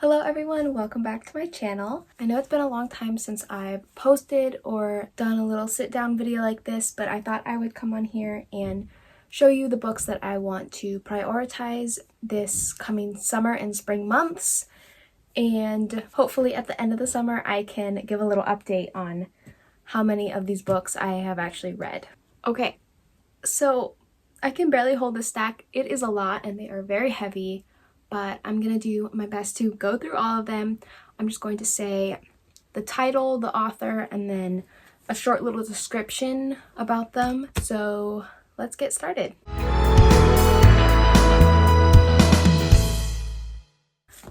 Hello everyone, welcome back to my channel. I know it's been a long time since I've posted or done a little sit down video like this, but I thought I would come on here and show you the books that I want to prioritize this coming summer and spring months. And hopefully at the end of the summer I can give a little update on how many of these books I have actually read. Okay, so I can barely hold this stack. It is a lot and they are very heavy, but I'm gonna do my best to go through all of them. I'm just going to say the title, the author, and then a short little description about them. So let's get started.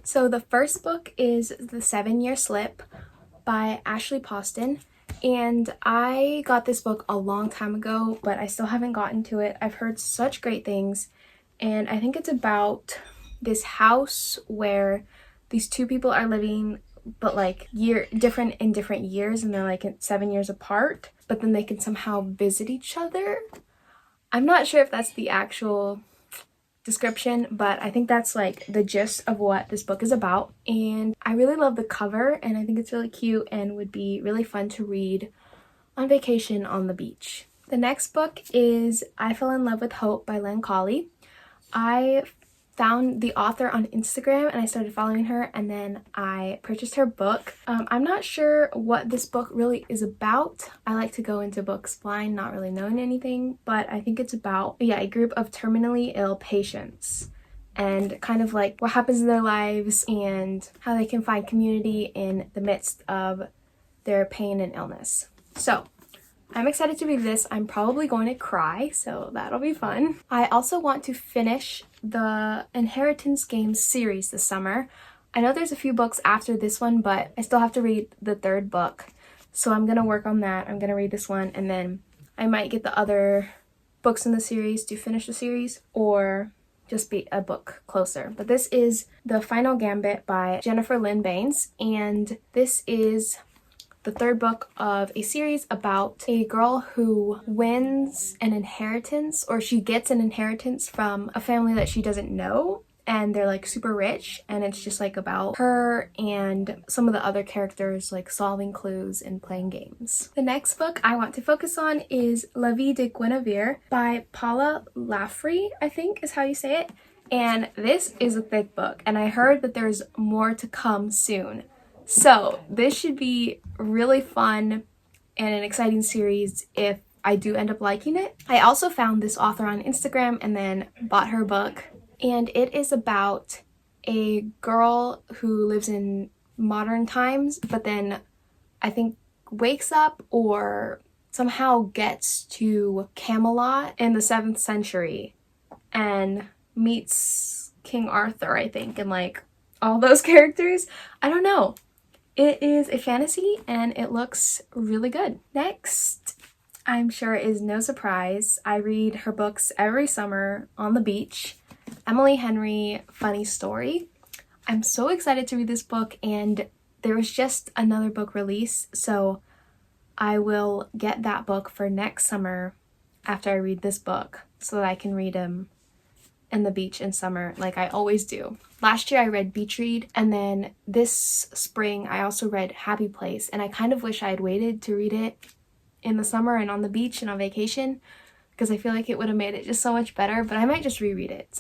So the first book is The 7-Year Slip by Ashley Poston. And I got this book a long time ago, but I still haven't gotten to it. I've heard such great things, and I think it's about this house where these two people are living, but like different in different years, and they're like 7 years apart, but then they can somehow visit each other. I'm not sure if that's the actual description, but I think that's like the gist of what this book is about. And I really love the cover, and I think it's really cute and would be really fun to read on vacation on the beach. The next book is I Fell in Love with Hope by Len Colley. I found the author on Instagram and I started following her, and then I purchased her book. I'm not sure what this book really is about. I like to go into books blind, not really knowing anything, but I think it's about a group of terminally ill patients and kind of like what happens in their lives and how they can find community in the midst of their pain and illness. So I'm excited to read this. I'm probably going to cry, so that'll be fun. I also want to finish the Inheritance Games series this summer. I know there's a few books after this one, but I still have to read the third book. So I'm going to work on that. I'm going to read this one, and then I might get the other books in the series to finish the series, or just be a book closer. But this is The Final Gambit by Jennifer Lynn Baines, and this is the third book of a series about a girl who wins an inheritance, or she gets an inheritance from a family that she doesn't know, and they're like super rich, and it's just like about her and some of the other characters like solving clues and playing games. The next book I want to focus on is La Vie de Guinevere by Paula Laffrey, I think is how you say it. And this is a thick book, and I heard that there's more to come soon. So this should be really fun and an exciting series if I do end up liking it. I also found this author on Instagram and then bought her book. And it is about a girl who lives in modern times, but then I think wakes up or somehow gets to Camelot in the 7th century and meets King Arthur, I think, and like all those characters. I don't know. It is a fantasy and it looks really good. Next, I'm sure is no surprise, I read her books every summer on the beach. Emily Henry, Funny Story. I'm so excited to read this book, and there was just another book release, so I will get that book for next summer after I read this book so that I can read them in the beach in summer like I always do. Last year I read Beach Read, and then this spring I also read Happy Place, and I kind of wish I had waited to read it in the summer and on the beach and on vacation, because I feel like it would have made it just so much better, but I might just reread it.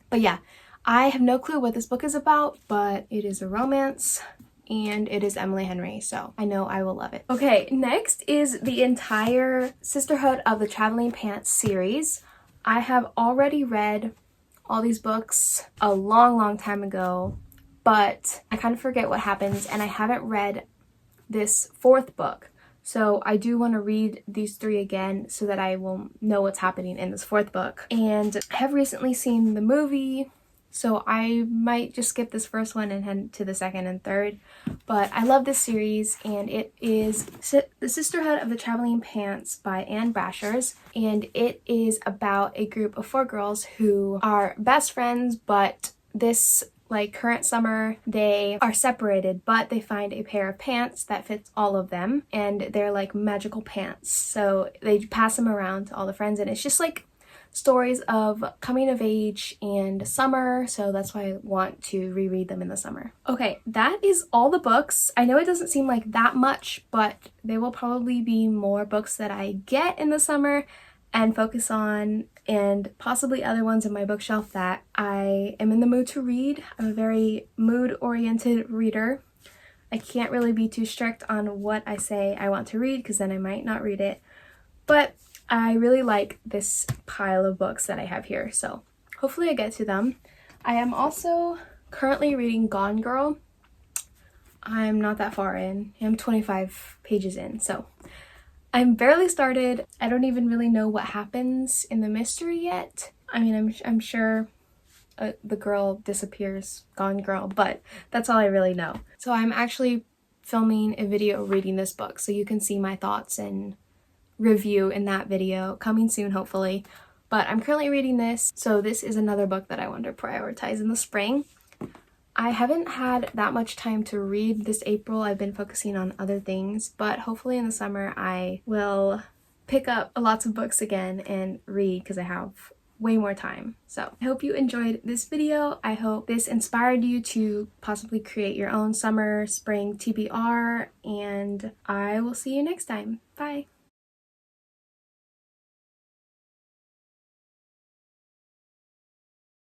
But yeah, I have no clue what this book is about, but it is a romance and it is Emily Henry, so I know I will love it. Okay, next is the entire Sisterhood of the Traveling Pants series. I have already read all these books a long time ago, but I kind of forget what happens, and I haven't read this 4th book. So I do want to read these 3 again so that I will know what's happening in this 4th book. And I have recently seen the movie, so I might just skip this first one and head to the 2nd and 3rd. But I love this series, and it is The Sisterhood of the Traveling Pants by Anne Brashers. And it is about a group of 4 girls who are best friends, but this current summer they are separated, but they find a pair of pants that fits all of them, and they're like magical pants. So they pass them around to all the friends, and it's just like stories of coming of age and summer, so that's why I want to reread them in the summer. Okay, that is all the books. I know it doesn't seem like that much, but there will probably be more books that I get in the summer and focus on, and possibly other ones in my bookshelf that I am in the mood to read. I'm a very mood-oriented reader. I can't really be too strict on what I say I want to read because then I might not read it. But I really like this pile of books that I have here, so hopefully I get to them. I am also currently reading Gone Girl. I'm not that far in. I'm 25 pages in, so I'm barely started. I don't even really know what happens in the mystery yet. I mean, I'm sure the girl disappears, Gone Girl, but that's all I really know. So I'm actually filming a video reading this book, so you can see my thoughts and review in that video coming soon, hopefully. But I'm currently reading this, so this is another book that I want to prioritize in the spring. I haven't had that much time to read this April. I've been focusing on other things, but hopefully in the summer I will pick up lots of books again and read because I have way more time. So I hope you enjoyed this video. I hope this inspired you to possibly create your own summer, spring TBR, and I will see you next time. Bye!